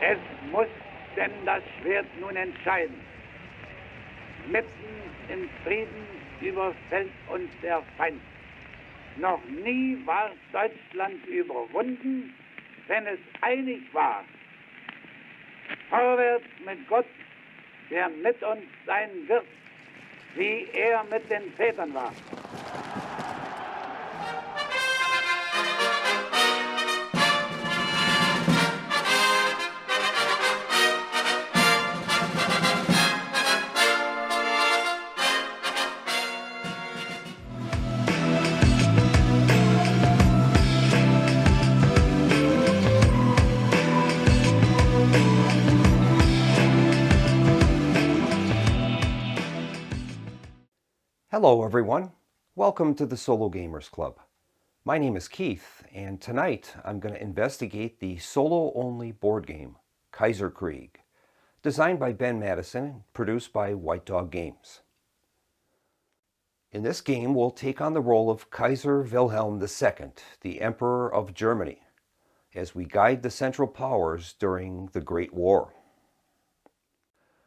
Es muss denn das Schwert nun entscheiden. Mitten im Frieden überfällt uns der Feind. Noch nie war Deutschland überwunden, wenn es einig war. Vorwärts mit Gott, der mit uns sein wird, wie er mit den Vätern war. Hello everyone, welcome to the Solo Gamers Club. My name is Keith, and tonight I'm going to investigate the solo-only board game, Kaiserkrieg, designed by Ben Madison and produced by White Dog Games. In this game we'll take on the role of Kaiser Wilhelm II, the Emperor of Germany, as we guide the Central Powers during the Great War.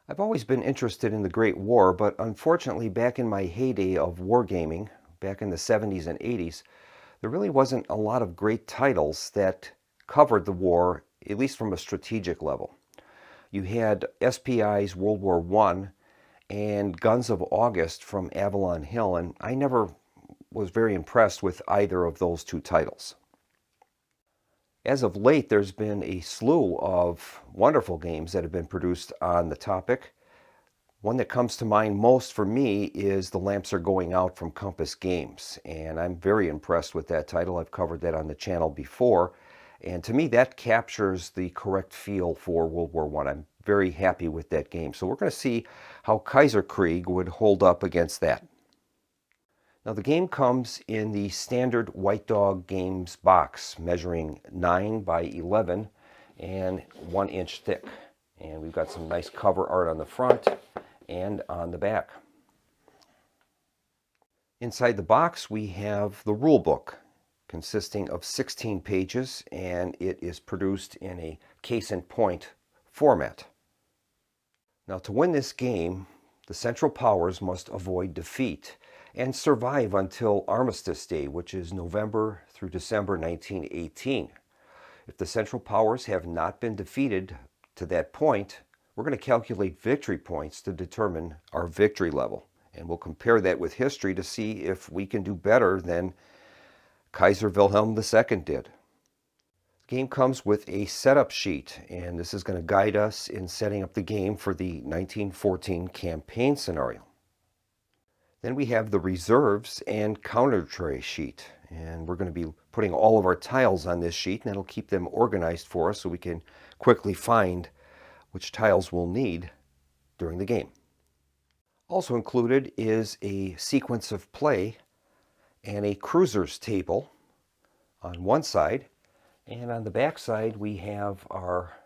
I've always been interested in the Great War, but unfortunately back in my heyday of wargaming, back in the 70s and 80s, there really wasn't a lot of great titles that covered the war, at least from a strategic level. You had SPI's World War I and Guns of August from Avalon Hill, and I never was very impressed with either of those two titles. As of late, there's been a slew of wonderful games that have been produced on the topic. One that comes to mind most for me is The Lamps Are Going Out from Compass Games, and I'm very impressed with that title. I've covered that on the channel before, and to me that captures the correct feel for World War I. I'm very happy with that game. So we're going to see how Kaiserkrieg would hold up against that. Now the game comes in the standard White Dog Games box, measuring 9 by 11 and 1 inch thick. And we've got some nice cover art on the front and on the back. Inside the box we have the rule book, consisting of 16 pages, and it is produced in a case and point format. Now to win this game, the Central Powers must avoid defeat and survive until Armistice Day, which is November through December 1918. If the Central Powers have not been defeated to that point, we're going to calculate victory points to determine our victory level. And we'll compare that with history to see if we can do better than Kaiser Wilhelm II did. The game comes with a setup sheet, and this is going to guide us in setting up the game for the 1914 campaign scenario. Then we have the reserves and counter tray sheet, and we're going to be putting all of our tiles on this sheet, and that'll keep them organized for us so we can quickly find which tiles we'll need during the game. Also included is a sequence of play and a cruisers table on one side, and on the back side we have our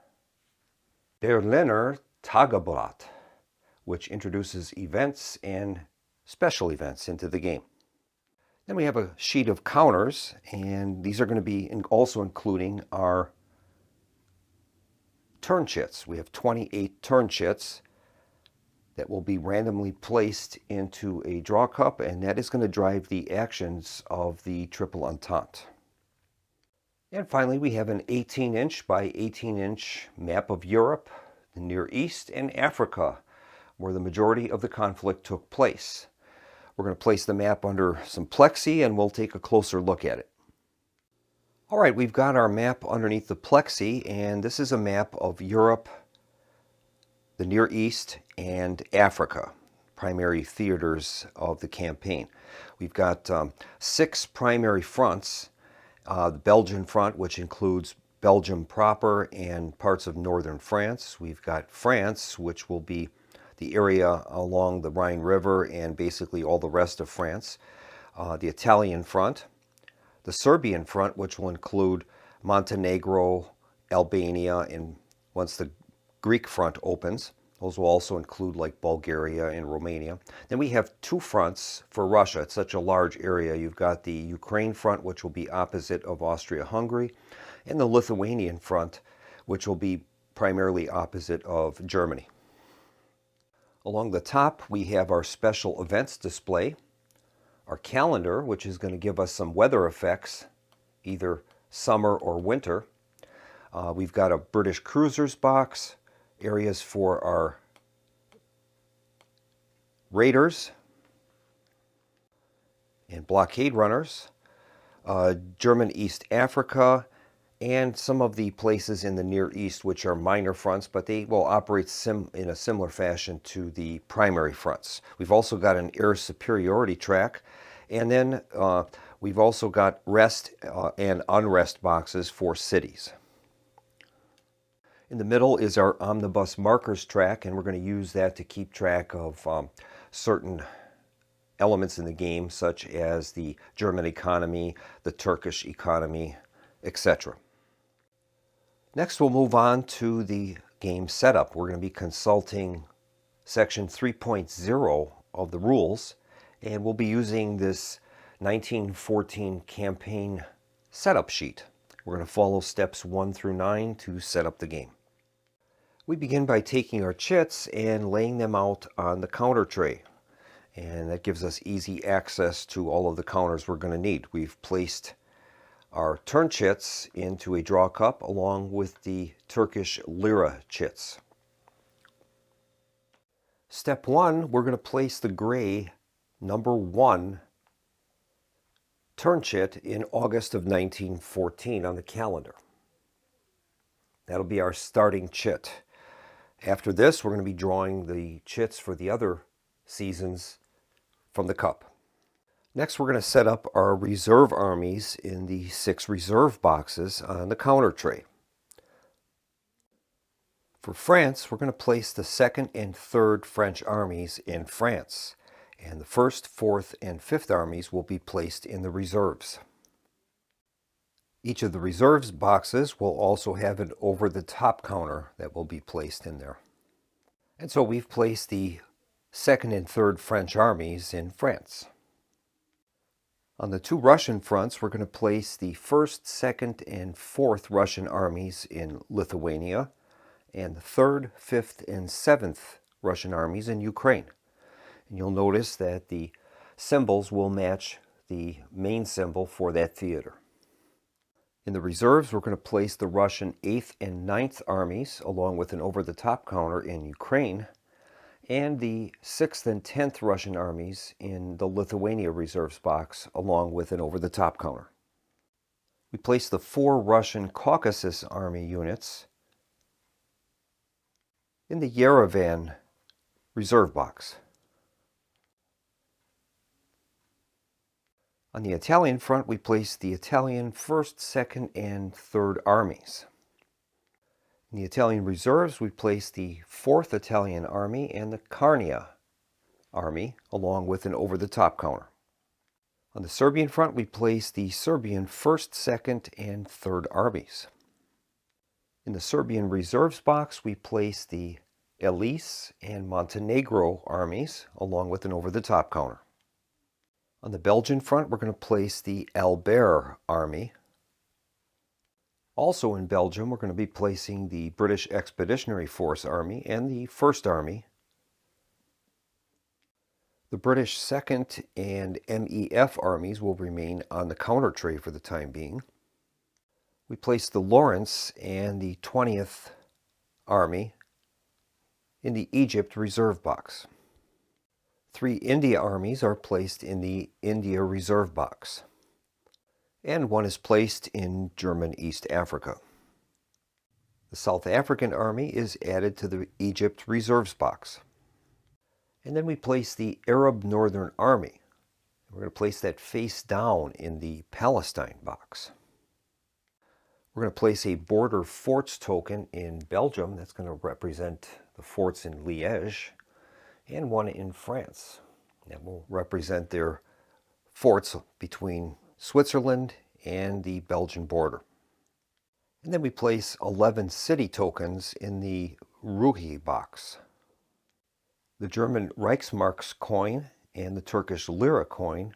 Berliner Tageblatt, which introduces events and special events into the game. Then we have a sheet of counters, and these are going to be also including our turn chits. We have 28 turn chits that will be randomly placed into a draw cup, and that is going to drive the actions of the Triple Entente. And finally we have an 18-inch by 18-inch map of Europe, the Near East, and Africa, where the majority of the conflict took place. We're going to place the map under some plexi and we'll take a closer look at it. All right, we've got our map underneath the plexi, and this is a map of Europe, the Near East, and Africa, primary theaters of the campaign. We've got 6 primary fronts. The Belgian front, which includes Belgium proper and parts of northern France. We've got France, which will be the area along the Rhine River and basically all the rest of France. The Italian front, the Serbian front, which will include Montenegro, Albania, and once the Greek front opens, those will also include like Bulgaria and Romania. Then we have 2 fronts for Russia. It's such a large area. You've got the Ukraine front, which will be opposite of Austria-Hungary, and the Lithuanian front, which will be primarily opposite of Germany. Along the top, we have our special events display, our calendar, which is going to give us some weather effects, either summer or winter. We've got a British cruisers box, areas for our raiders and blockade runners, German East Africa, and some of the places in the Near East which are minor fronts, but they will operate in a similar fashion to the primary fronts. We've also got an air superiority track, and then we've also got rest and unrest boxes for cities. In the middle is our omnibus markers track, and we're going to use that to keep track of certain elements in the game, such as the German economy, the Turkish economy, etc. Next, we'll move on to the game setup. We're going to be consulting section 3.0 of the rules, and we'll be using this 1914 campaign setup sheet. We're going to follow steps 1 through 9 to set up the game. We begin by taking our chits and laying them out on the counter tray, and that gives us easy access to all of the counters we're going to need. We've placed our turn chits into a draw cup along with the Turkish lira chits. Step 1, we're going to place the gray number 1 turn chit in August of 1914 on the calendar. That'll be our starting chit. After this, we're going to be drawing the chits for the other seasons from the cup. Next, we're going to set up our reserve armies in the 6 reserve boxes on the counter tray. For France, we're going to place the 2nd and 3rd French armies in France, and the 1st, 4th, and 5th armies will be placed in the reserves. Each of the reserves boxes will also have an over-the-top counter that will be placed in there. And so we've placed the 2nd and 3rd French armies in France. On the 2 Russian fronts, we're going to place the 1st, 2nd, and 4th Russian armies in Lithuania, and the 3rd, 5th, and 7th Russian armies in Ukraine. And you'll notice that the symbols will match the main symbol for that theater. In the reserves, we're going to place the Russian 8th and 9th armies, along with an over-the-top counter in Ukraine, and the 6th and 10th Russian armies in the Lithuania reserves box, along with an over-the-top counter. We place the 4 Russian Caucasus army units in the Yerevan reserve box. On the Italian front, we place the Italian 1st, 2nd, and 3rd armies. In the Italian reserves, we place the 4th Italian Army and the Carnia Army, along with an over-the-top counter. On the Serbian front, we place the Serbian 1st, 2nd, and 3rd armies. In the Serbian reserves box, we place the Elise and Montenegro armies, along with an over-the-top counter. On the Belgian front, we're going to place the Albert Army. Also in Belgium, we're going to be placing the British Expeditionary Force Army and the 1st Army. The British 2nd and MEF armies will remain on the counter tray for the time being. We place the Lawrence and the 20th Army in the Egypt reserve box. 3 India armies are placed in the India reserve box, and 1 is placed in German East Africa. The South African Army is added to the Egypt reserves box. And then we place the Arab Northern Army. We're going to place that face down in the Palestine box. We're going to place a border forts token in Belgium. That's going to represent the forts in Liège, and 1 in France. That will represent their forts between Switzerland and the Belgian border. And then we place 11 city tokens in the Ruhi box. The German Reichsmarks coin and the Turkish lira coin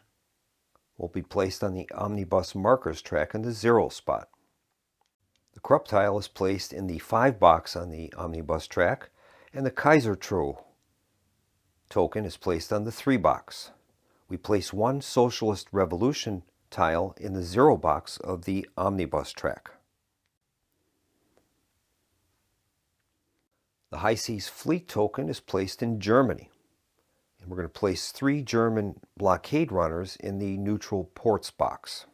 will be placed on the omnibus markers track in the 0 spot. The Krupp tile is placed in the 5 box on the omnibus track, and the Kaiser token is placed on the 3 box. We place 1 Socialist Revolution tile in the 0 box of the omnibus track. The High Seas Fleet token is placed in Germany. And we're going to place 3 German blockade runners in the neutral ports box.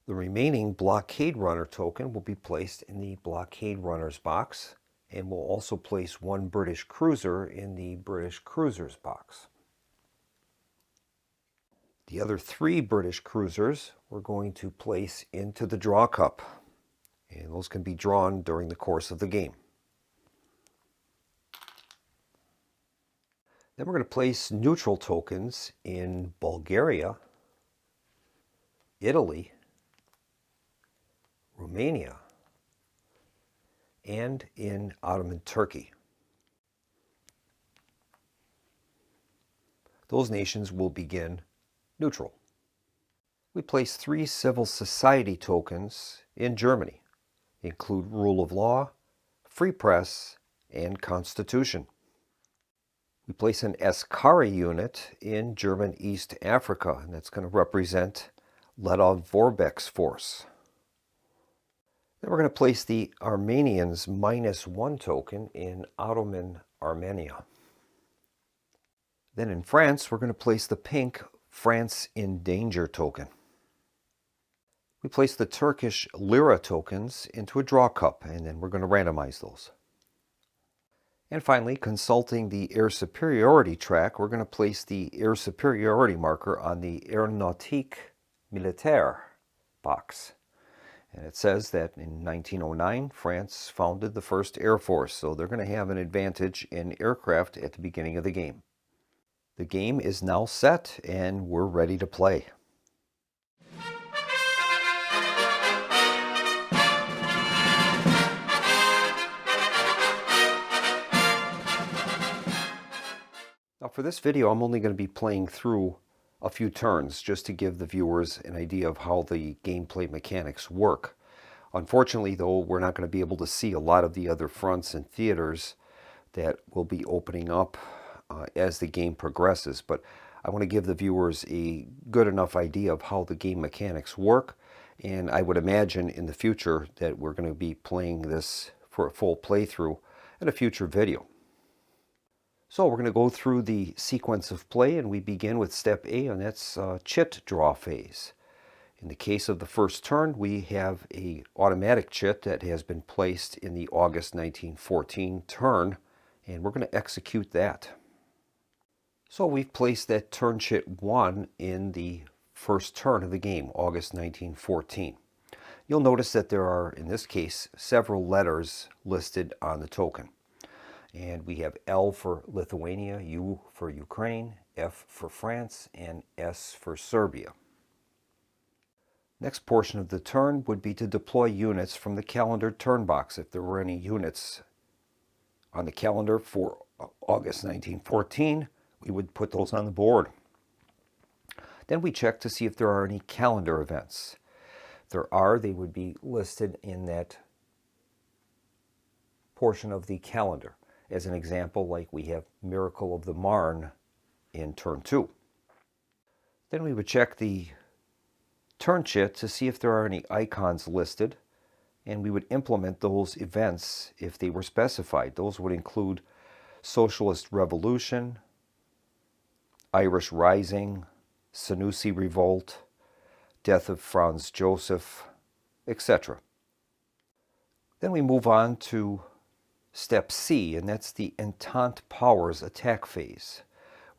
The remaining blockade runner token will be placed in the blockade runners box, and we'll also place 1 British cruiser in the British cruisers box. The other 3 British cruisers we're going to place into the draw cup, and those can be drawn during the course of the game. Then we're going to place neutral tokens in Bulgaria, Italy, Romania, and in Ottoman Turkey. Those nations will begin neutral. We place 3 civil society tokens in Germany. They include rule of law, free press, and constitution. We place an Askari unit in German East Africa, and that's going to represent Ledov Vorbek's force. Then we're going to place the Armenians -1 token in Ottoman Armenia. Then in France, we're going to place the pink France in Danger token. We place the Turkish lira tokens into a draw cup, and then we're going to randomize those. And finally, consulting the air superiority track, we're going to place the air superiority marker on the Aéronautique Militaire box. And it says that in 1909, France founded the first Air Force, so they're going to have an advantage in aircraft at the beginning of the game. The game is now set, and we're ready to play. Now for this video, I'm only going to be playing through a few turns just to give the viewers an idea of how the gameplay mechanics work. Unfortunately, though, we're not going to be able to see a lot of the other fronts and theaters that will be opening up as the game progresses, but I want to give the viewers a good enough idea of how the game mechanics work, and I would imagine in the future that we're going to be playing this for a full playthrough in a future video. So we're going to go through the sequence of play, and we begin with step A, and that's chit draw phase. In the case of the first turn, we have an automatic chit that has been placed in the August 1914 turn, and we're going to execute that. So we've placed that turn chit 1 in the first turn of the game, August 1914. You'll notice that there are, in this case, several letters listed on the token. And we have L for Lithuania, U for Ukraine, F for France, and S for Serbia. Next portion of the turn would be to deploy units from the calendar turn box. If there were any units on the calendar for August 1914, we would put those on the board. Then we check to see if there are any calendar events. If there are, they would be listed in that portion of the calendar. As an example, like we have Miracle of the Marne in turn 2. Then we would check the turn chit to see if there are any icons listed, and we would implement those events if they were specified. Those would include Socialist Revolution, Irish Rising, Senussi Revolt, Death of Franz Joseph, etc. Then we move on to step C, and that's the Entente Powers attack phase.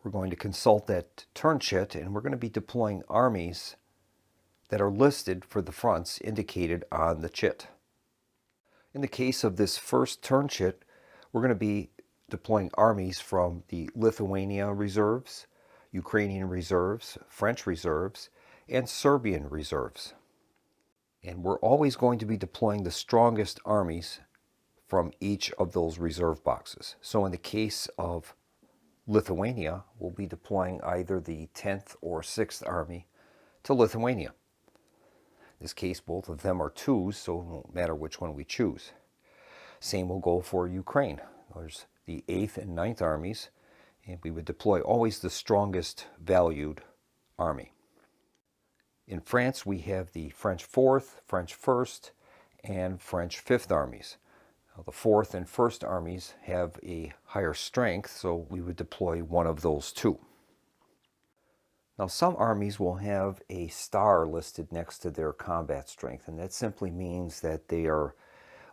We're going to consult that turn chit, and we're going to be deploying armies that are listed for the fronts indicated on the chit. In the case of this first turn chit, we're going to be deploying armies from the Lithuania reserves, Ukrainian reserves, French reserves, and Serbian reserves. And we're always going to be deploying the strongest armies from each of those reserve boxes. So in the case of Lithuania, we'll be deploying either the 10th or 6th Army to Lithuania. In this case, both of them are 2s, so it won't matter which one we choose. Same will go for Ukraine. There's the 8th and 9th armies, and we would deploy always the strongest valued army. In France, we have the French 4th, French 1st, and French 5th armies. Now, the 4th and 1st armies have a higher strength, so we would deploy one of those 2. Now, some armies will have a star listed next to their combat strength, and that simply means that they are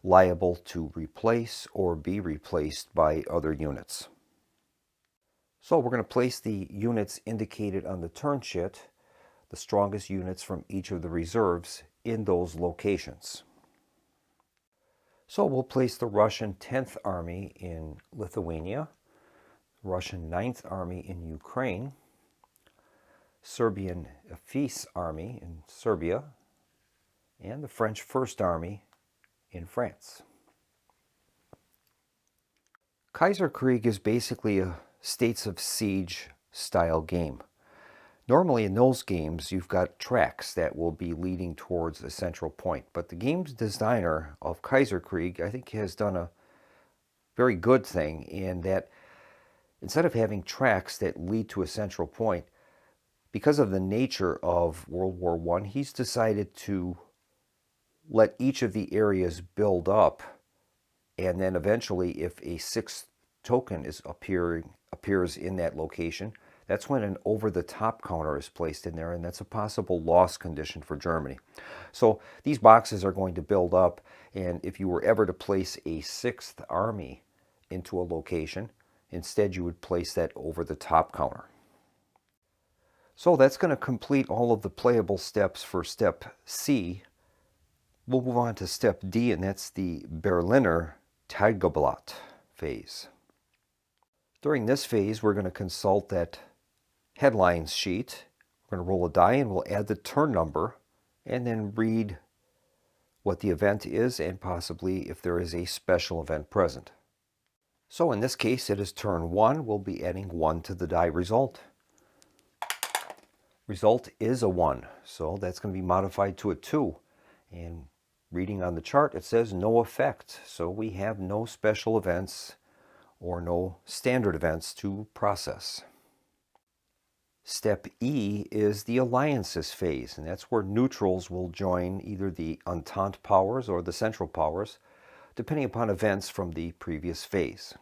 liable to replace or be replaced by other units. So we're going to place the units indicated on the turn sheet, the strongest units from each of the reserves, in those locations. So we'll place the Russian 10th Army in Lithuania, Russian 9th Army in Ukraine, Serbian 5th Army in Serbia, and the French 1st Army in France. Kaiserkrieg is basically a states of siege style game. Normally in those games you've got tracks that will be leading towards a central point, but the game's designer of Kaiserkrieg, I think, has done a very good thing in that instead of having tracks that lead to a central point, because of the nature of World War I, he's decided to let each of the areas build up, and then eventually if a 6th token appears in that location, that's when an over-the-top counter is placed in there, and that's a possible loss condition for Germany. So these boxes are going to build up, and if you were ever to place a 6th army into a location, instead you would place that over-the-top counter. So that's going to complete all of the playable steps for step C. We'll move on to step D, and that's the Berliner Tageblatt phase. During this phase, we're going to consult that headlines sheet. We're going to roll a die and we'll add the turn number and then read what the event is and possibly if there is a special event present. So in this case, it is turn 1. We'll be adding 1 to the die result. Result is a 1, so that's going to be modified to a 2. And reading on the chart, it says no effect, so we have no special events or no standard events to process. Step E is the alliances phase, and that's where neutrals will join either the Entente powers or the Central powers, depending upon events from the previous phase.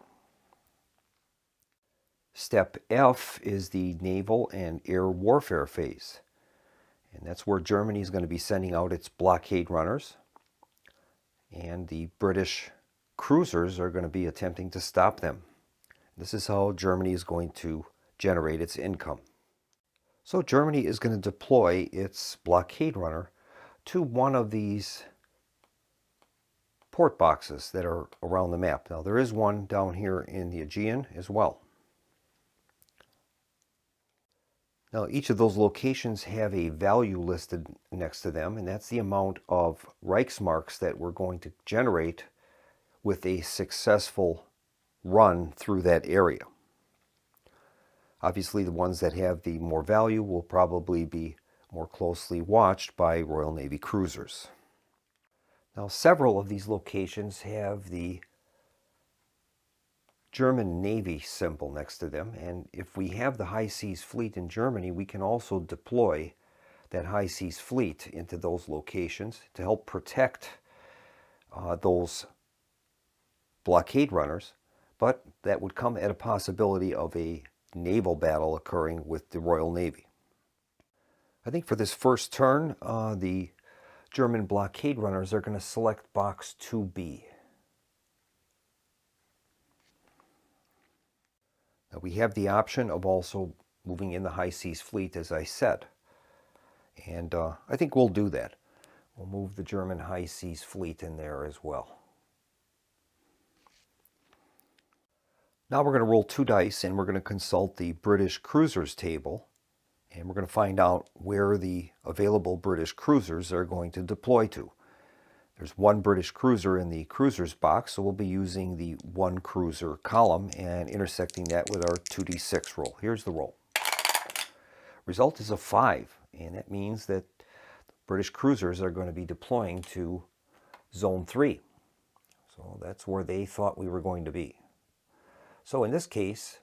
Step F is the naval and air warfare phase, and that's where Germany is going to be sending out its blockade runners, and the British cruisers are going to be attempting to stop them. This is how Germany is going to generate its income. So Germany is going to deploy its blockade runner to one of these port boxes that are around the map. Now there is one down here in the Aegean as well. Now each of those locations have a value listed next to them, and that's the amount of Reichsmarks that we're going to generate with a successful run through that area. Obviously the ones that have the more value will probably be more closely watched by Royal Navy cruisers. Now several of these locations have the German Navy symbol next to them, and if we have the High Seas Fleet in Germany, we can also deploy that High Seas Fleet into those locations to help protect those blockade runners, but that would come at a possibility of a naval battle occurring with the Royal Navy. I think for this first turn, the German blockade runners are going to select box 2B. Now we have the option of also moving in the High Seas Fleet, as I said, and I think we'll do that. We'll move the German High Seas Fleet in there as well. Now we're going to roll 2 dice and we're going to consult the British cruisers table, and we're going to find out where the available British cruisers are going to deploy to. There's 1 British cruiser in the cruisers box, so we'll be using the 1 cruiser column and intersecting that with our 2d6 roll. Here's the roll. Result is a 5, and that means that British cruisers are going to be deploying to Zone 3. So that's where they thought we were going to be. So in this case,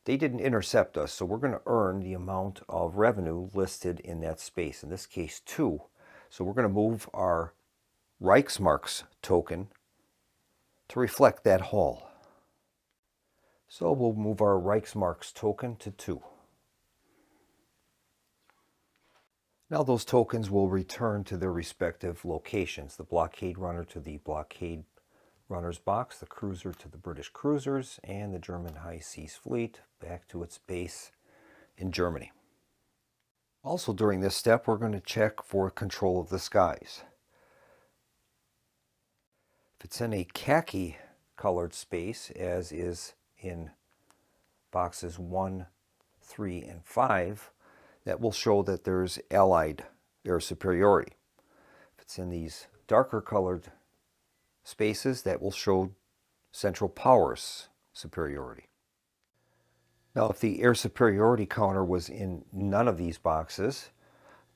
they didn't intercept us, so we're going to earn the amount of revenue listed in that space, in this case 2. So we're going to move our Reichsmarks token to reflect that haul. So we'll move our Reichsmarks token to 2. Now those tokens will return to their respective locations. The blockade runner to the blockade runner's box, the cruiser to the British cruisers, and the German High Seas Fleet back to its base in Germany. Also during this step, we're going to check for control of the skies. If it's in a khaki colored space, as is in boxes 1, 3, and 5, that will show that there's Allied air superiority. If it's in these darker colored spaces, that will show Central Powers superiority. Now, if the air superiority counter was in none of these boxes,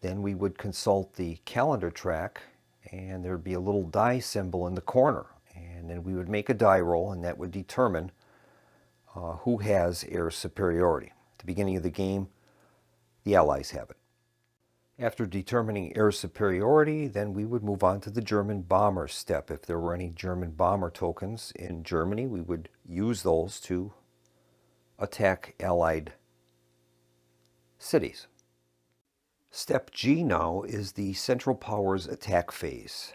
then we would consult the calendar track, and there'd be a little die symbol in the corner. And then we would make a die roll, and that would determine who has air superiority. At the beginning of the game, the Allies have it. After determining air superiority, then we would move on to the German bomber step. If there were any German bomber tokens in Germany, we would use those to attack Allied cities. Step G now is the Central Powers attack phase.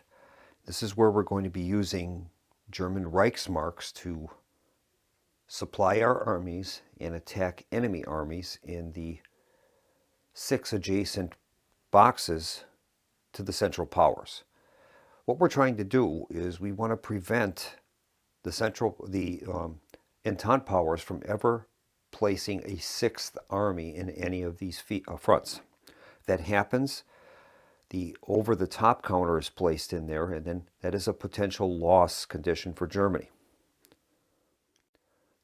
This is where we're going to be using German Reichsmarks to supply our armies and attack enemy armies in the 6 adjacent boxes to the Central Powers. What we're trying to do is we want to prevent the Entente powers from ever placing a 6th army in any of these fronts. If that happens, the over-the-top counter is placed in there, and then that is a potential loss condition for Germany.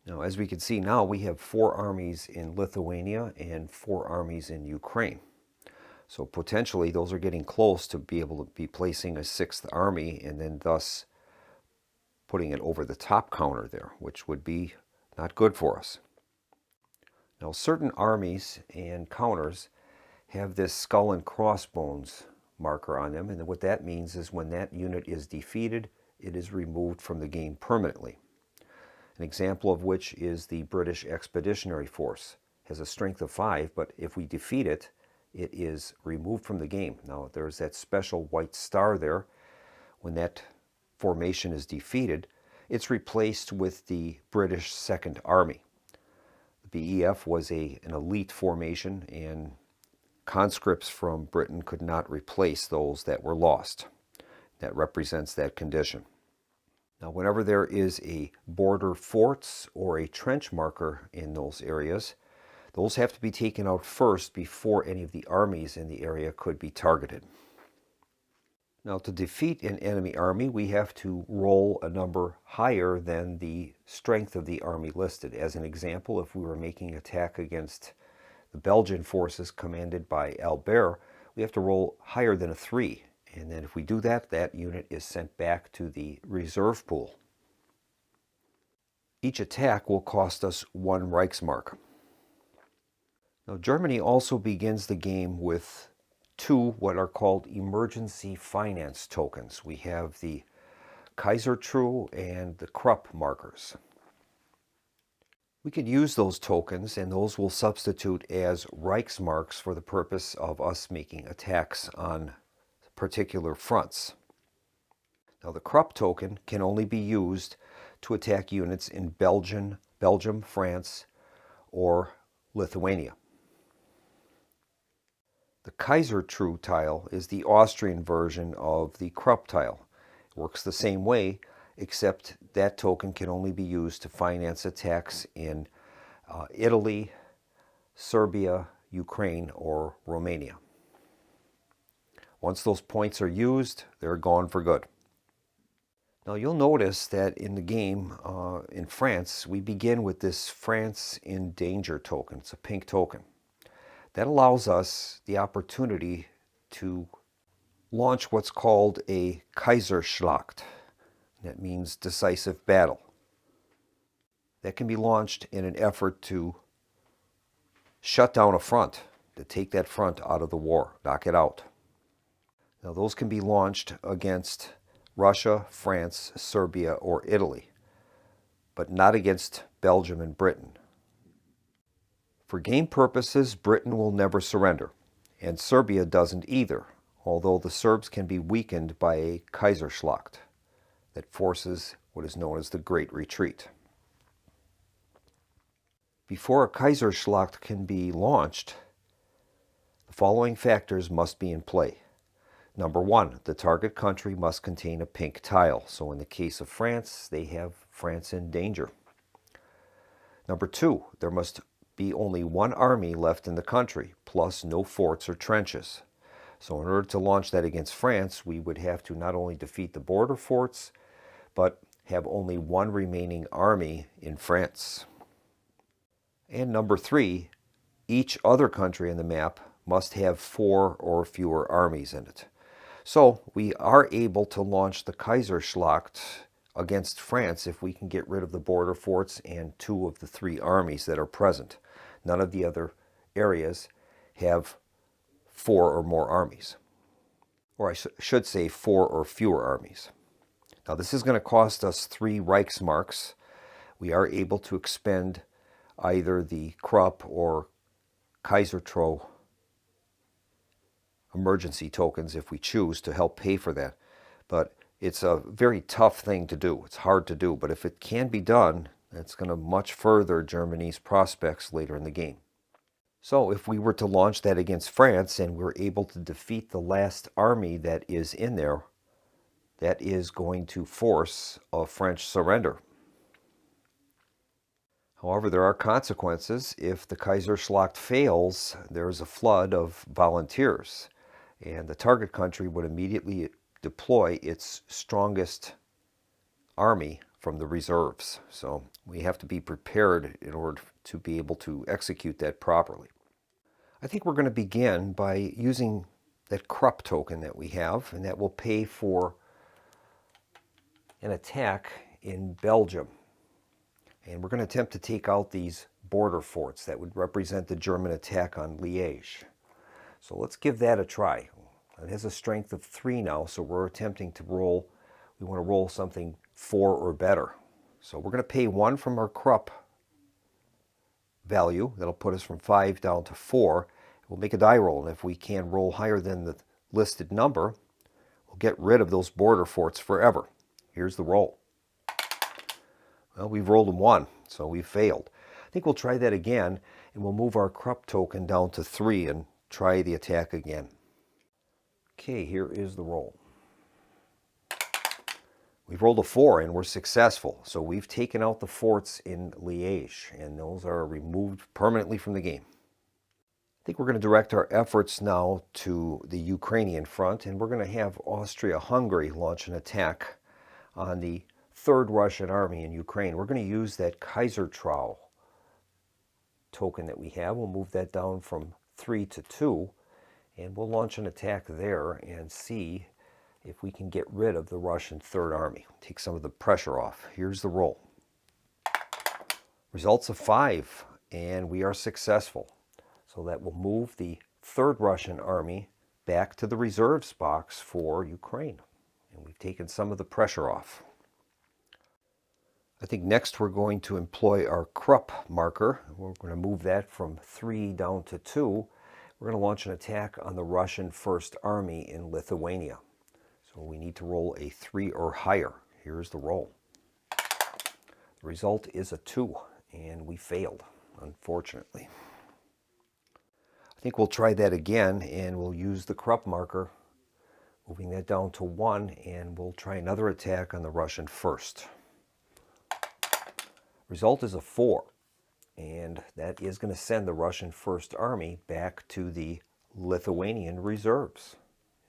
Now, as we can see now, we have 4 armies in Lithuania and 4 armies in Ukraine. So potentially those are getting close to be able to be placing a 6th army and then thus putting it over the top counter there, which would be not good for us. Now, certain armies and counters have this skull and crossbones marker on them, and what that means is when that unit is defeated, it is removed from the game permanently. An example of which is the British Expeditionary Force. It has a strength of 5, but if we defeat it, it is removed from the game. Now, there's that special white star there. When that formation is defeated, it's replaced with the British Second Army. The BEF was an elite formation, and conscripts from Britain could not replace those that were lost. That represents that condition. Now, whenever there is a border forts or a trench marker in those areas, those have to be taken out first before any of the armies in the area could be targeted. Now, to defeat an enemy army, we have to roll a number higher than the strength of the army listed. As an example, if we were making an attack against the Belgian forces commanded by Albert, we have to roll higher than a 3. And then if we do that, that unit is sent back to the reserve pool. Each attack will cost us 1 Reichsmark. Now, Germany also begins the game with 2 what are called emergency finance tokens. We have the Kaiserkrieg and the Krupp markers. We could use those tokens, and those will substitute as Reichsmarks for the purpose of us making attacks on particular fronts. Now, the Krupp token can only be used to attack units in Belgium, France, or Lithuania. The Kaiserkrieg tile is the Austrian version of the Krupp tile. It works the same way, except that token can only be used to finance attacks in Italy, Serbia, Ukraine, or Romania. Once those points are used, they're gone for good. Now, you'll notice that in the game in France, we begin with this France in Danger token. It's a pink token. That allows us the opportunity to launch what's called a Kaiserschlacht. That means decisive battle. That can be launched in an effort to shut down a front, to take that front out of the war, knock it out. Now those can be launched against Russia, France, Serbia, or Italy, but not against Belgium and Britain. For game purposes, Britain will never surrender, and Serbia doesn't either, although the Serbs can be weakened by a Kaiserschlacht that forces what is known as the Great Retreat. Before a Kaiserschlacht can be launched, the following factors must be in play. Number one, the target country must contain a pink tile. So in the case of France, they have France in danger. Number two, there must be only one army left in the country, plus no forts or trenches. So in order to launch that against France, we would have to not only defeat the border forts, but have only one remaining army in France. And number three, each other country on the map must have 4 or fewer armies in it. So we are able to launch the Kaiserschlacht against France if we can get rid of the border forts and 2 of the 3 armies that are present. None of the other areas have 4 or more armies. Or I should say 4 or fewer armies. Now this is going to cost us 3 Reichsmarks. We are able to expend either the Krupp or Kaisertro emergency tokens if we choose to help pay for that. But it's a very tough thing to do. It's hard to do, but if it can be done, it's going to much further Germany's prospects later in the game. So if we were to launch that against France and we're able to defeat the last army that is in there, that is going to force a French surrender. However, there are consequences. If the Kaiserschlacht fails, there's a flood of volunteers, and the target country would immediately deploy its strongest army from the reserves. So we have to be prepared in order to be able to execute that properly. I think we're going to begin by using that Krupp token that we have, and that will pay for an attack in Belgium. And we're going to attempt to take out these border forts that would represent the German attack on Liège. So let's give that a try. It has a strength of 3 now, so we're attempting to roll. We want to roll something 4 or better. So we're going to pay 1 from our Krupp value. That'll put us from 5 down to 4. We'll make a die roll, and if we can roll higher than the listed number, we'll get rid of those border forts forever. Here's the roll. Well, we've rolled a 1, so we failed. I think we'll try that again, and we'll move our Krupp token down to 3 and try the attack again. Okay, here is the roll. We've rolled a 4, and we're successful. So we've taken out the forts in Liège, and those are removed permanently from the game. I think we're going to direct our efforts now to the Ukrainian front, and we're going to have Austria-Hungary launch an attack on the 3rd Russian Army in Ukraine. We're going to use that Kaisertrau token that we have. We'll move that down from 3 to 2, and we'll launch an attack there and see if we can get rid of the Russian 3rd Army. Take some of the pressure off. Here's the roll. Results of 5, and we are successful. So that will move the 3rd Russian Army back to the reserves box for Ukraine. And we've taken some of the pressure off. I think next we're going to employ our Krupp marker. We're going to move that from 3 down to 2. We're going to launch an attack on the Russian 1st Army in Lithuania. So we need to roll a 3 or higher. Here's the roll. The result is a 2, and we failed, unfortunately. I think we'll try that again, and we'll use the Krupp marker, moving that down to 1, and we'll try another attack on the Russian 1st. Result is a 4, and that is going to send the Russian 1st Army back to the Lithuanian reserves.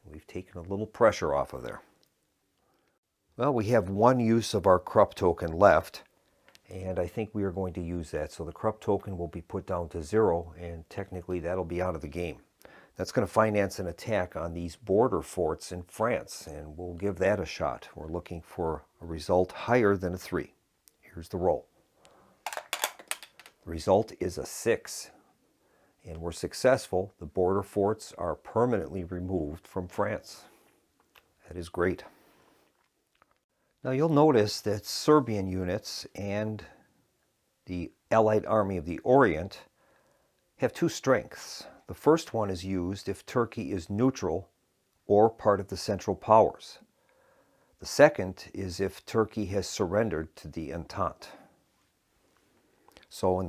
We've taken a little pressure off of there. Well, we have 1 use of our Krupp token left, and I think we are going to use that. So the Krupp token will be put down to 0, and technically that'll be out of the game. That's going to finance an attack on these border forts in France, and we'll give that a shot. We're looking for a result higher than a 3. Here's the roll. The result is a 6, and we're successful. The border forts are permanently removed from France. That is great. Now you'll notice that Serbian units and the Allied Army of the Orient have 2 strengths. The first one is used if Turkey is neutral or part of the Central Powers. The second is if Turkey has surrendered to the Entente. So in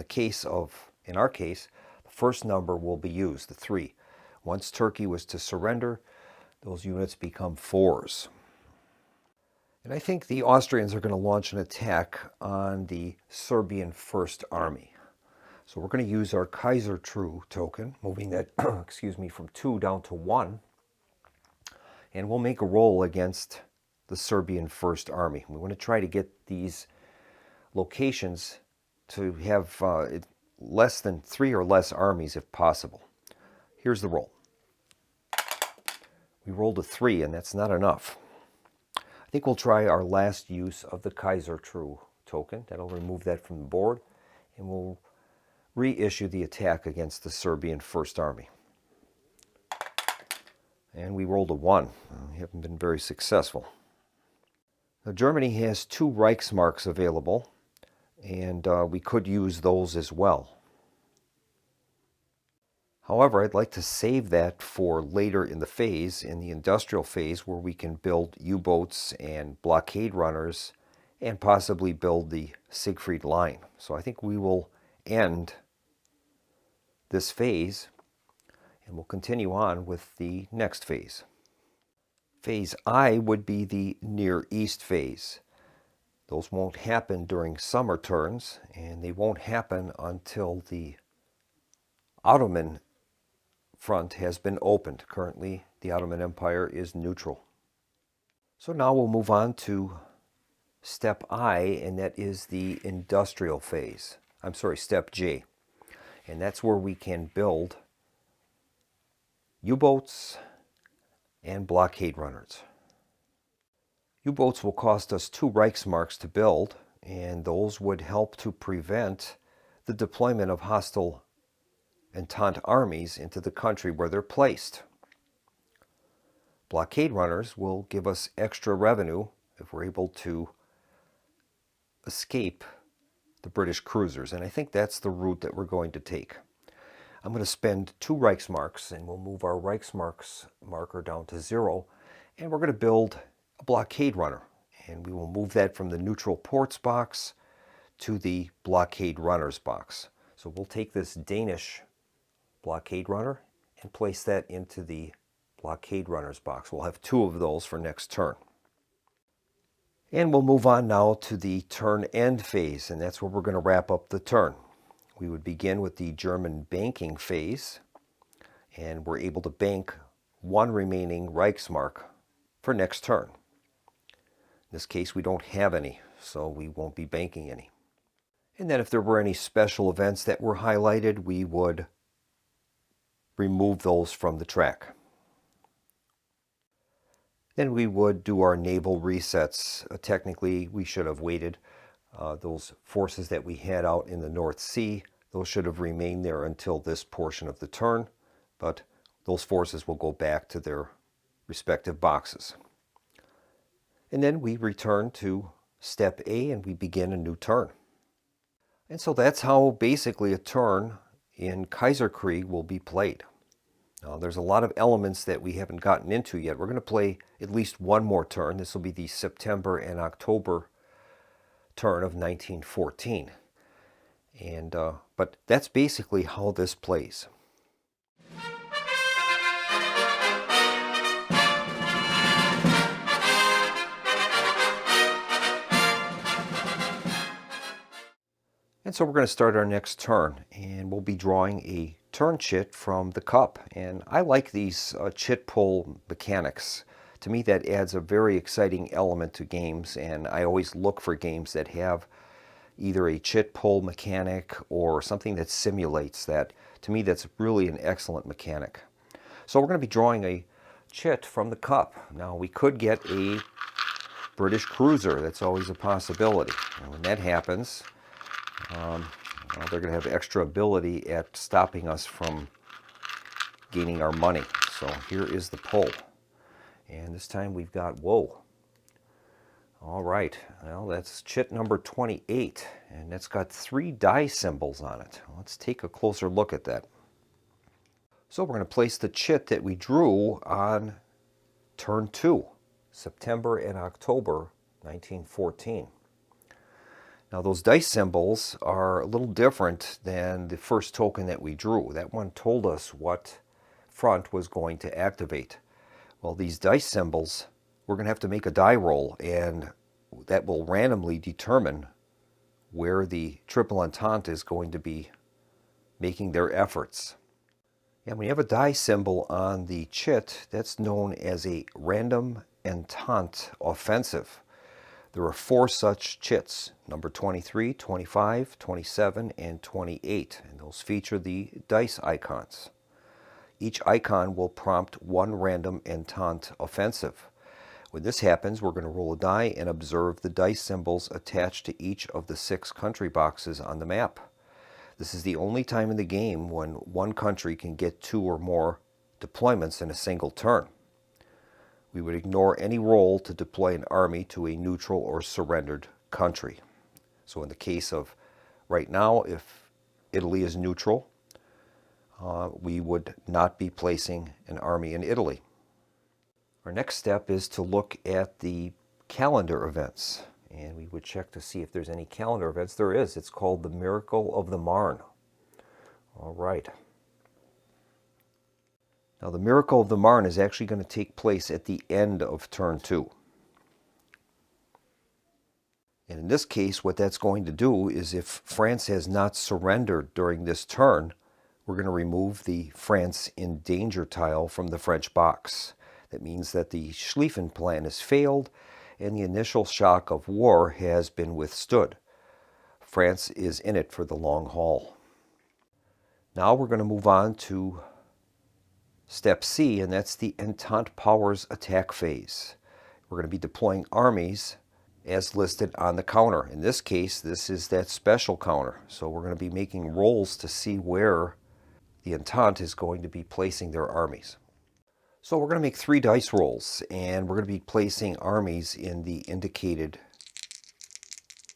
our case, the first number will be used, the 3. Once Turkey was to surrender, those units become 4s. And I think the Austrians are going to launch an attack on the Serbian First Army. So we're going to use our Kaiserkrieg token, moving that from 2 down to 1. And we'll make a roll against the Serbian First Army. We want to try to get these locations to have less than 3 or less armies if possible. Here's the roll. We rolled a 3, and that's not enough. I think we'll try our last use of the Kaiserkrieg token. That'll remove that from the board, and we'll reissue the attack against the Serbian First Army. And we rolled a 1. We haven't been very successful. Now, Germany has 2 Reichsmarks available, and we could use those as well. However, I'd like to save that for later in the phase, in the industrial phase, where we can build U-boats and blockade runners and possibly build the Siegfried Line. So I think we will end this phase and we'll continue on with the next phase. Phase I would be the Near East phase. Those won't happen during summer turns, and they won't happen until the Ottoman front has been opened. Currently, the Ottoman Empire is neutral. So now we'll move on to step I, and that is the industrial phase. Step J. And that's where we can build U-boats and blockade runners. U-boats will cost us 2 Reichsmarks to build, and those would help to prevent the deployment of hostile Entente armies into the country where they're placed. Blockade runners will give us extra revenue if we're able to escape the British cruisers, and I think that's the route that we're going to take. I'm going to spend 2 Reichsmarks, and we'll move our Reichsmarks marker down to 0, and we're going to build a blockade runner, and we will move that from the neutral ports box to the blockade runners box. So we'll take this Danish blockade runner and place that into the blockade runners box. We'll have 2 of those for next turn. And we'll move on now to the turn end phase, and that's where we're going to wrap up the turn. We would begin with the German banking phase, and we're able to bank 1 remaining Reichsmark for next turn. In this case, we don't have any, so we won't be banking any. And then if there were any special events that were highlighted, we would remove those from the track. Then we would do our naval resets. Technically, we should have waited. Those forces that we had out in the North Sea, those should have remained there until this portion of the turn, but those forces will go back to their respective boxes. And then we return to step A and we begin a new turn. And so that's how basically a turn in Kaiserkrieg will be played. Now, there's a lot of elements that we haven't gotten into yet. We're going to play at least 1 more turn. This will be the September and October turn of 1914. But that's basically how this plays. And so we're going to start our next turn, and we'll be drawing a turn chit from the cup. And I like these chit pull mechanics. To me, that adds a very exciting element to games, and I always look for games that have either a chit pull mechanic or something that simulates that. To me, that's really an excellent mechanic. So we're going to be drawing a chit from the cup. Now we could get a British cruiser. That's always a possibility. And when that happens, well, they're going to have extra ability at stopping us from gaining our money. So here is the pull. And this time we've got, whoa. All right, well, that's chit number 28, and that's got 3 die symbols on it. Let's take a closer look at that. So we're going to place the chit that we drew on turn 2, September and October 1914. Now those dice symbols are a little different than the first token that we drew. That one told us what front was going to activate. Well, these dice symbols, we're going to have to make a die roll, and that will randomly determine where the Triple Entente is going to be making their efforts. And when you have a die symbol on the chit, that's known as a random Entente offensive. There are 4 such chits, number 23, 25, 27, and 28, and those feature the dice icons. Each icon will prompt 1 random Entente offensive. When this happens, we're going to roll a die and observe the dice symbols attached to each of the 6 country boxes on the map. This is the only time in the game when one country can get 2 or more deployments in a single turn. We would ignore any roll to deploy an army to a neutral or surrendered country. So in the case of right now, if Italy is neutral, we would not be placing an army in Italy. Our next step is to look at the calendar events, and we would check to see if there's any calendar events. There is. It's called the Miracle of the Marne. All right. Now the Miracle of the Marne is actually going to take place at the end of turn 2. And in this case, what that's going to do is if France has not surrendered during this turn, we're going to remove the France in danger tile from the French box. That means that the Schlieffen plan has failed and the initial shock of war has been withstood. France is in it for the long haul. Now we're going to move on to step C, and that's the Entente Powers attack phase. We're going to be deploying armies as listed on the counter. In this case, this is that special counter. So we're going to be making rolls to see where the Entente is going to be placing their armies. So we're going to make 3 dice rolls, and we're going to be placing armies in the indicated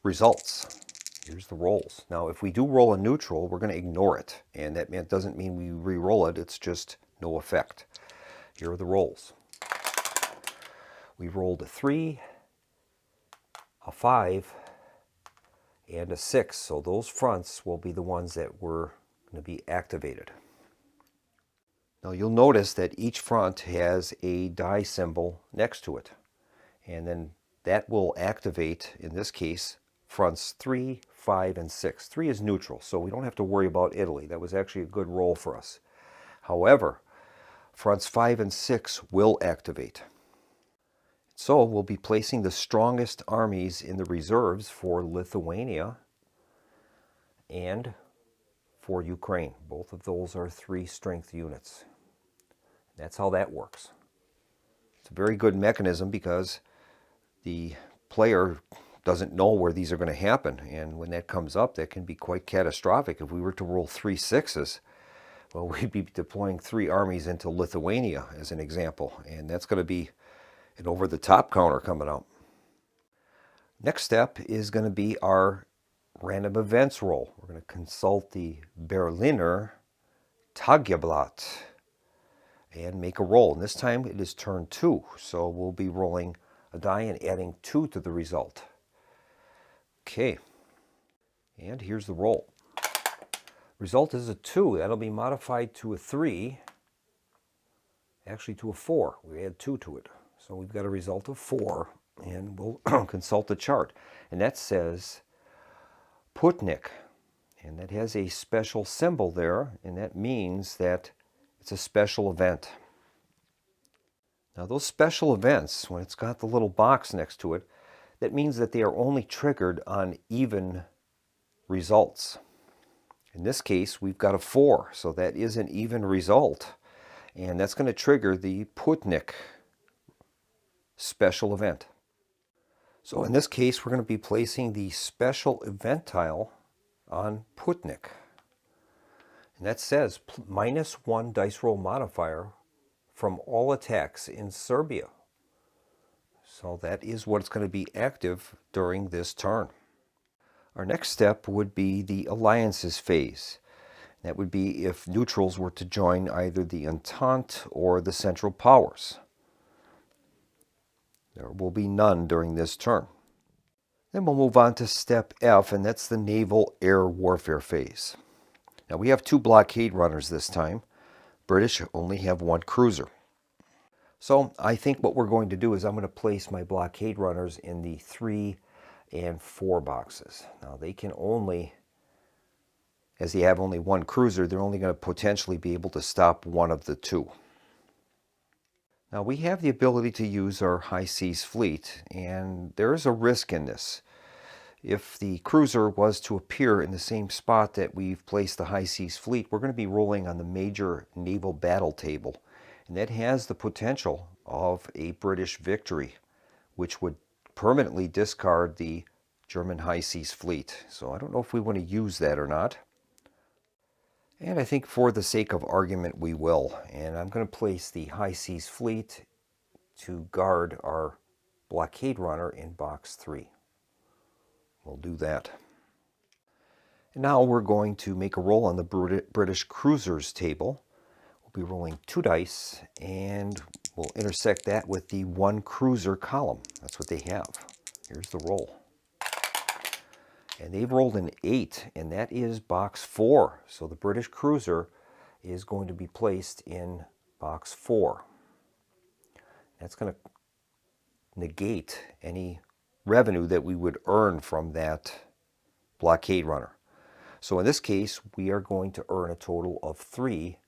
results. Here's the rolls. Now, if we do roll a neutral, we're going to ignore it, and that doesn't mean we re-roll it. It's just no effect. Here are the rolls. We rolled a 3, a 5, and a 6. So those fronts will be the ones that were going to be activated. Now you'll notice that each front has a die symbol next to it, and then that will activate, in this case, fronts 3, 5, and 6. 3 is neutral, so we don't have to worry about Italy. That was actually a good roll for us. However, fronts 5 and 6 will activate. So we'll be placing the strongest armies in the reserves for Lithuania and for Ukraine. Both of those are 3 strength units. That's how that works. It's a very good mechanism because the player doesn't know where these are going to happen, and when that comes up, that can be quite catastrophic. If we were to roll 3 6s, well, we'd be deploying 3 armies into Lithuania as an example, and that's going to be an over-the-top counter coming out. Next step is going to be our random events roll. We're going to consult the Berliner Tageblatt and make a roll. And this time it is turn 2, so we'll be rolling a die and adding 2 to the result. Okay, and here's the roll. Result is a 2. That'll be modified to a 3, actually to a 4. We add 2 to it. So we've got a result of 4, and we'll consult the chart. And that says Putnik, and that has a special symbol there, and that means that it's a special event. Now those special events, when it's got the little box next to it, that means that they are only triggered on even results. In this case, we've got a 4, so that is an even result. And that's going to trigger the Putnik special event. So in this case, we're going to be placing the special event tile on Putnik. And that says -1 dice roll modifier from all attacks in Serbia. So that is what's going to be active during this turn. Our next step would be the alliances phase. That would be if neutrals were to join either the Entente or the Central Powers. There will be none during this turn. Then we'll move on to step F, and that's the naval air warfare phase. Now we have 2 blockade runners this time. British only have 1 cruiser. So I think what we're going to do is I'm going to place my blockade runners in the 3 and 4 boxes. Now they can only, as they have only 1 cruiser, they're only going to potentially be able to stop one of the 2. Now we have the ability to use our high seas fleet, and there is a risk in this. If the cruiser was to appear in the same spot that we've placed the high seas fleet, we're going to be rolling on the major naval battle table, and that has the potential of a British victory, which would permanently discard the German high seas fleet. So I don't know if we want to use that or not. And I think for the sake of argument we will. And I'm going to place the high seas fleet to guard our blockade runner in box 3. We'll do that. And now we're going to make a roll on the British cruisers table. We'll be rolling 2 dice, and we'll intersect that with the 1 cruiser column. That's what they have. Here's the roll. And they've rolled an 8, and that is box 4. So the British cruiser is going to be placed in box 4. That's going to negate any revenue that we would earn from that blockade runner. So in this case, we are going to earn a total of 3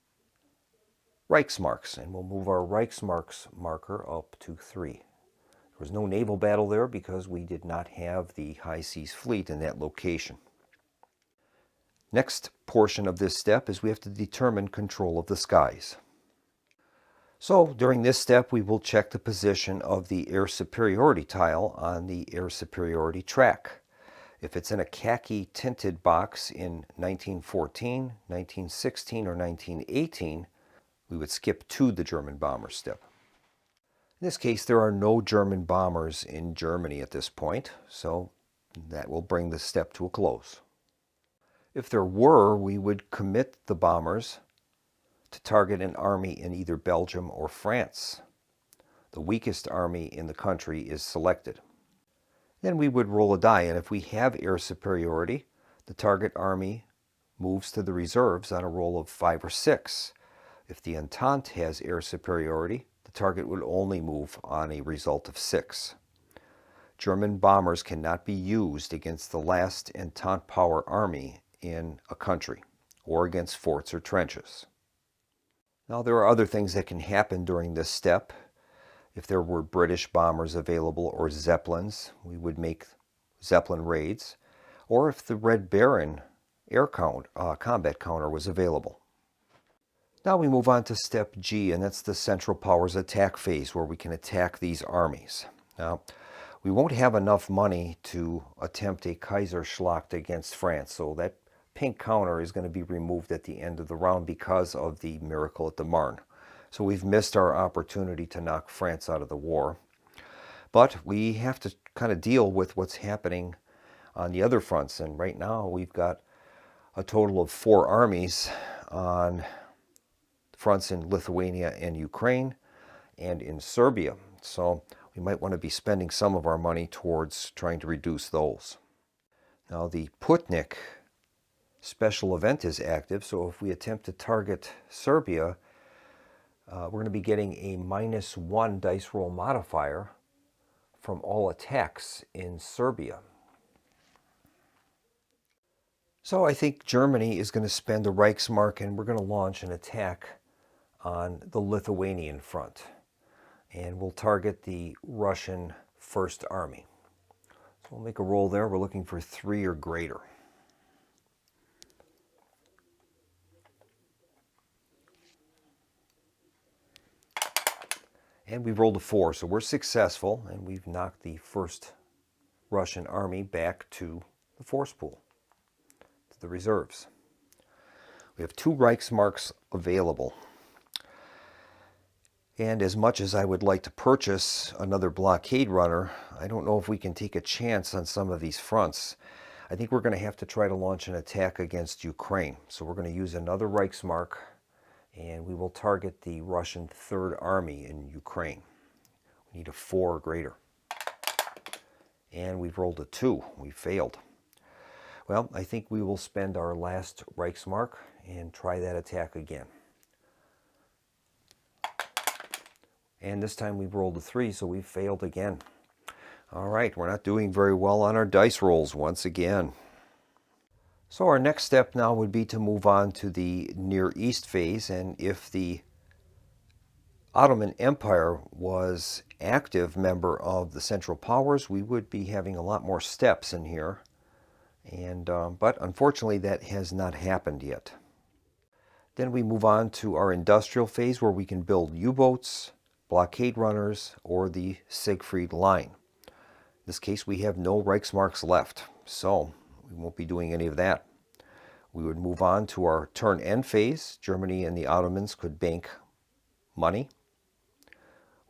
Reichsmarks, and we'll move our Reichsmarks marker up to 3. There was no naval battle there because we did not have the high seas fleet in that location. Next portion of this step is we have to determine control of the skies. So during this step, we will check the position of the air superiority tile on the air superiority track. If it's in a khaki tinted box in 1914, 1916, or 1918, we would skip to the German bomber step. In this case, there are no German bombers in Germany at this point, so that will bring the step to a close. If there were, we would commit the bombers to target an army in either Belgium or France. The weakest army in the country is selected. Then we would roll a die, and if we have air superiority, the target army moves to the reserves on a roll of 5 or 6. If the Entente has air superiority, the target would only move on a result of 6. German bombers cannot be used against the last Entente power army in a country, or against forts or trenches. Now there are other things that can happen during this step. If there were British bombers available or Zeppelins, we would make Zeppelin raids, or if the Red Baron air combat counter was available. Now we move on to step G, and that's the Central Powers attack phase, where we can attack these armies. Now, we won't have enough money to attempt a Kaiserschlacht against France, so that pink counter is going to be removed at the end of the round because of the miracle at the Marne. So we've missed our opportunity to knock France out of the war. But we have to kind of deal with what's happening on the other fronts, and right now we've got a total of 4 armies on fronts in Lithuania and Ukraine and in Serbia. So we might want to be spending some of our money towards trying to reduce those. Now the Putnik special event is active, so if we attempt to target Serbia, we're going to be getting a -1 dice roll modifier from all attacks in Serbia. So I think Germany is going to spend a Reichsmark, and we're going to launch an attack on the Lithuanian front. And we'll target the Russian First Army. So we'll make a roll there. We're looking for 3 or greater. And we rolled a 4, so we're successful, and we've knocked the first Russian army back to the force pool, to the reserves. We have 2 Reichsmarks available. And as much as I would like to purchase another blockade runner, I don't know if we can take a chance on some of these fronts. I think we're going to have to try to launch an attack against Ukraine. So we're going to use another Reichsmark, and we will target the Russian Third Army in Ukraine. We need a 4 or greater. And we've rolled a 2. We failed. Well, I think we will spend our last Reichsmark and try that attack again. And this time we've rolled a 3, so we've failed again. All right, we're not doing very well on our dice rolls once again. So our next step now would be to move on to the Near East phase, and if the Ottoman Empire was active member of the Central Powers, we would be having a lot more steps in here. But unfortunately that has not happened yet. Then we move on to our industrial phase where we can build U-boats, blockade runners, or the Siegfried Line. In this case we have no Reichsmarks left, so we won't be doing any of that. We would move on to our turn end phase. Germany and the Ottomans could bank money.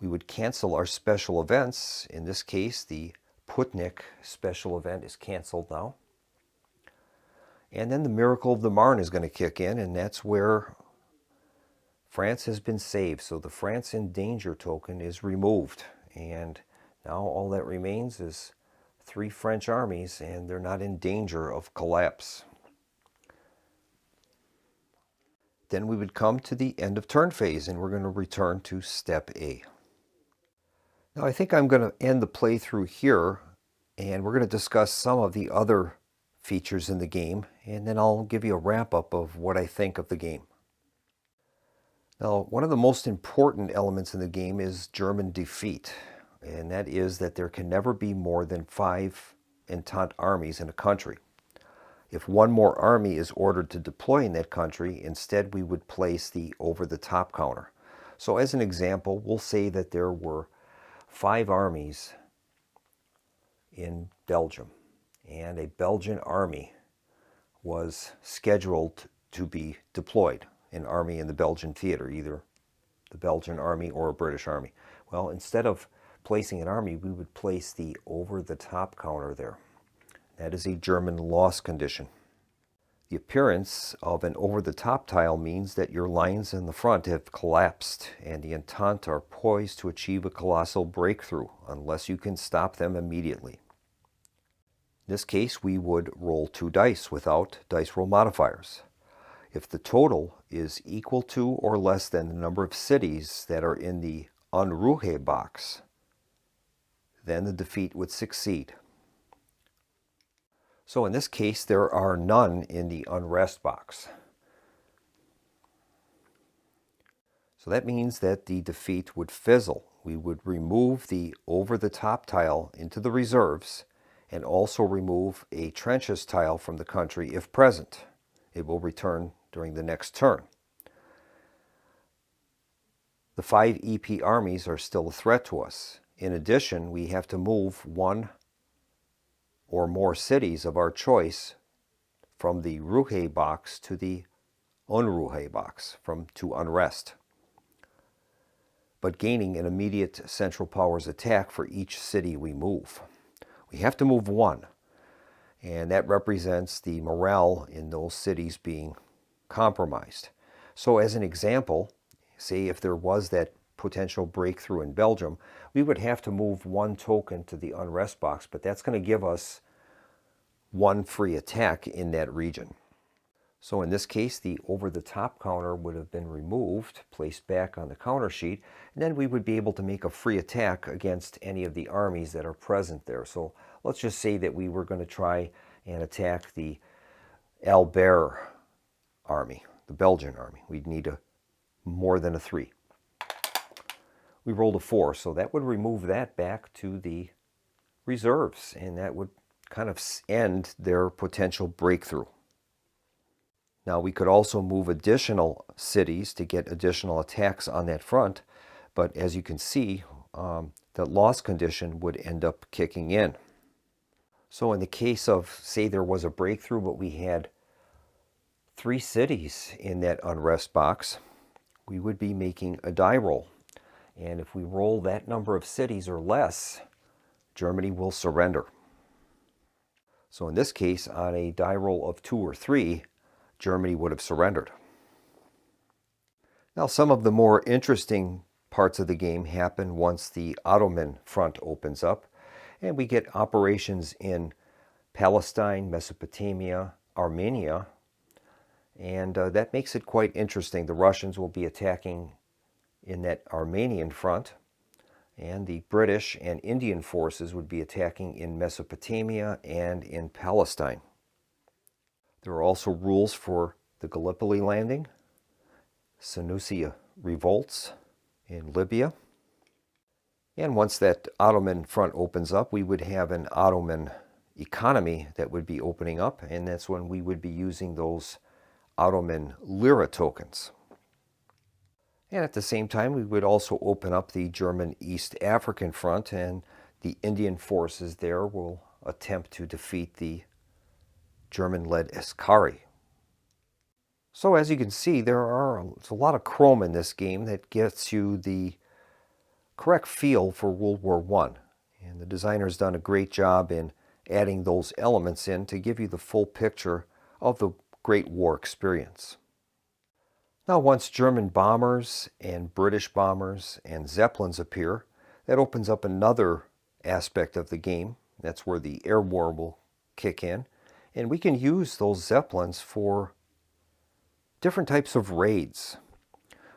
We would cancel our special events. In this case, the Putnik special event is canceled now. And then the Miracle of the Marne is going to kick in, and that's where France has been saved. So the France in danger token is removed. And now all that remains is 3 French armies, and they're not in danger of collapse. Then we would come to the end of turn phase, and we're going to return to step A. Now I think I'm going to end the playthrough here, and we're going to discuss some of the other features in the game, and then I'll give you a wrap-up of what I think of the game. Now, one of the most important elements in the game is German defeat, and that is that there can never be more than 5 Entente armies in a country. If one more army is ordered to deploy in that country, instead we would place the over-the-top counter. So as an example, we'll say that there were 5 armies in Belgium, and a Belgian army was scheduled to be deployed, an army in the Belgian theater, either the Belgian army or a British army. Well, instead of placing an army, we would place the over-the-top counter there. That is a German loss condition. The appearance of an over-the-top tile means that your lines in the front have collapsed, and the Entente are poised to achieve a colossal breakthrough unless you can stop them immediately. In this case, we would roll 2 dice without dice roll modifiers. If the total is equal to or less than the number of cities that are in the Unruhe box, then the defeat would succeed. So in this case, there are none in the unrest box. So that means that the defeat would fizzle. We would remove the over-the-top tile into the reserves and also remove a trenches tile from the country if present. It will return during the next turn. The 5 EP armies are still a threat to us. In addition, we have to move 1 or more cities of our choice from the Ruhe box to the Unruhe box, to unrest, but gaining an immediate Central Powers attack for each city we move. We have to move 1, and that represents the morale in those cities being compromised. So as an example, say if there was that potential breakthrough in Belgium, we would have to move 1 token to the unrest box, but that's going to give us 1 free attack in that region. So in this case, the over-the-top counter would have been removed, placed back on the counter sheet, and then we would be able to make a free attack against any of the armies that are present there. So let's just say that we were going to try and attack the Albert army, the Belgian army. We'd need more than a 3. We rolled a 4, so that would remove that back to the reserves, and that would kind of end their potential breakthrough. Now we could also move additional cities to get additional attacks on that front, but as you can see, the loss condition would end up kicking in. So in the case of, say there was a breakthrough, but we had 3 cities in that unrest box, we would be making a die roll. And if we roll that number of cities or less, Germany will surrender. So in this case, on a die roll of 2 or 3, Germany would have surrendered. Now, some of the more interesting parts of the game happen once the Ottoman front opens up, and we get operations in Palestine, Mesopotamia, Armenia, and that makes it quite interesting. The Russians will be attacking in that Armenian front, and the British and Indian forces would be attacking in Mesopotamia and in Palestine. There are also rules for the Gallipoli landing, Senussi revolts in Libya. And once that Ottoman front opens up, we would have an Ottoman economy that would be opening up, and that's when we would be using those Ottoman lira tokens. And at the same time, we would also open up the German East African front, and the Indian forces there will attempt to defeat the German-led Askari. So as you can see, there's a lot of chrome in this game that gets you the correct feel for World War I. And the designer's done a great job in adding those elements in to give you the full picture of the Great War experience. Now, once German bombers and British bombers and Zeppelins appear, that opens up another aspect of the game. That's where the air war will kick in. And we can use those Zeppelins for different types of raids.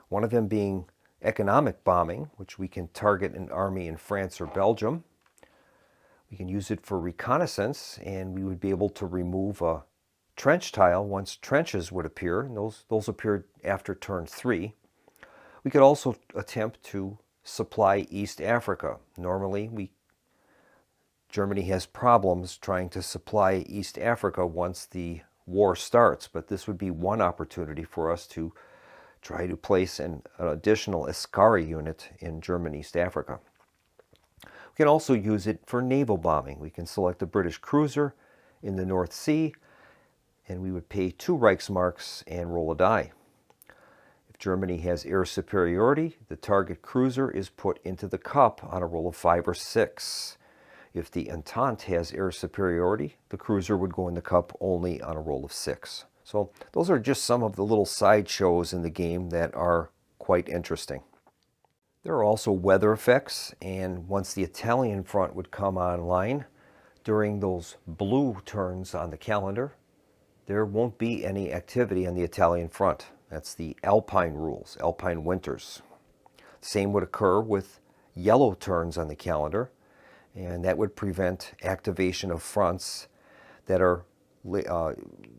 One of them being economic bombing, which we can target an army in France or Belgium. We can use it for reconnaissance, and we would be able to remove a trench tile once trenches would appear, and those appeared after turn 3. We could also attempt to supply East Africa. Normally, Germany has problems trying to supply East Africa once the war starts, but this would be one opportunity for us to try to place an additional Askari unit in German East Africa. We can also use it for naval bombing. We can select a British cruiser in the North Sea, and we would pay 2 Reichsmarks and roll a die. If Germany has air superiority, the target cruiser is put into the cup on a roll of 5 or 6. If the Entente has air superiority, the cruiser would go in the cup only on a roll of 6. So those are just some of the little sideshows in the game that are quite interesting. There are also weather effects, and once the Italian front would come online, during those blue turns on the calendar, there won't be any activity on the Italian front. That's the Alpine rules, Alpine winters. Same would occur with yellow turns on the calendar, and that would prevent activation of fronts that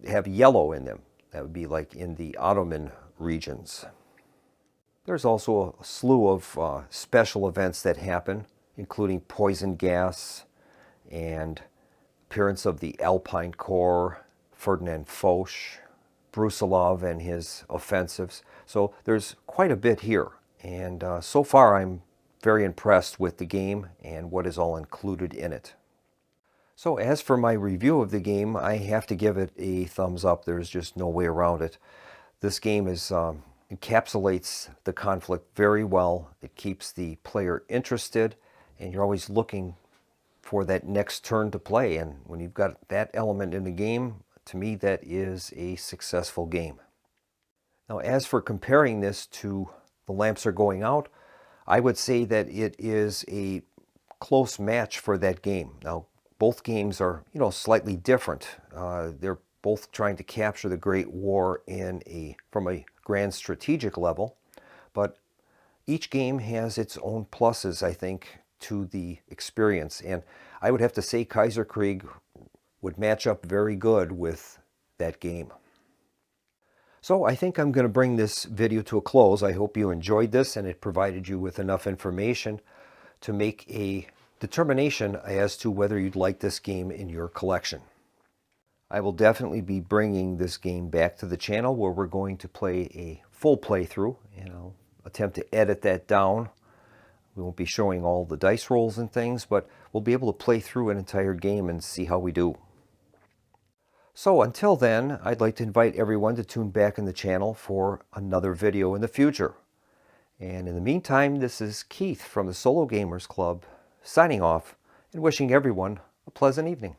have yellow in them. That would be like in the Ottoman regions. There's also a slew of special events that happen, including poison gas and appearance of the Alpine Corps, Ferdinand Foch, Brusilov and his offensives. So there's quite a bit here, and so far I'm very impressed with the game and what is all included in it. So as for my review of the game, I have to give it a thumbs up. There's just no way around it. This game encapsulates the conflict very well. It keeps the player interested, and you're always looking for that next turn to play. And when you've got that element in the game, to me, that is a successful game. Now, as for comparing this to The Lamps Are Going Out, I would say that it is a close match for that game. Now, both games are, slightly different. They're both trying to capture the Great War from a grand strategic level, but each game has its own pluses, I think, to the experience. And I would have to say Kaiserkrieg would match up very good with that game. So I think I'm going to bring this video to a close. I hope you enjoyed this and it provided you with enough information to make a determination as to whether you'd like this game in your collection. I will definitely be bringing this game back to the channel where we're going to play a full playthrough, and I'll attempt to edit that down We won't be showing all the dice rolls and things, but we'll be able to play through an entire game and see how we do. So until then, I'd like to invite everyone to tune back in the channel for another video in the future. And in the meantime, this is Keith from the Solo Gamers Club, signing off and wishing everyone a pleasant evening.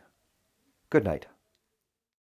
Good night.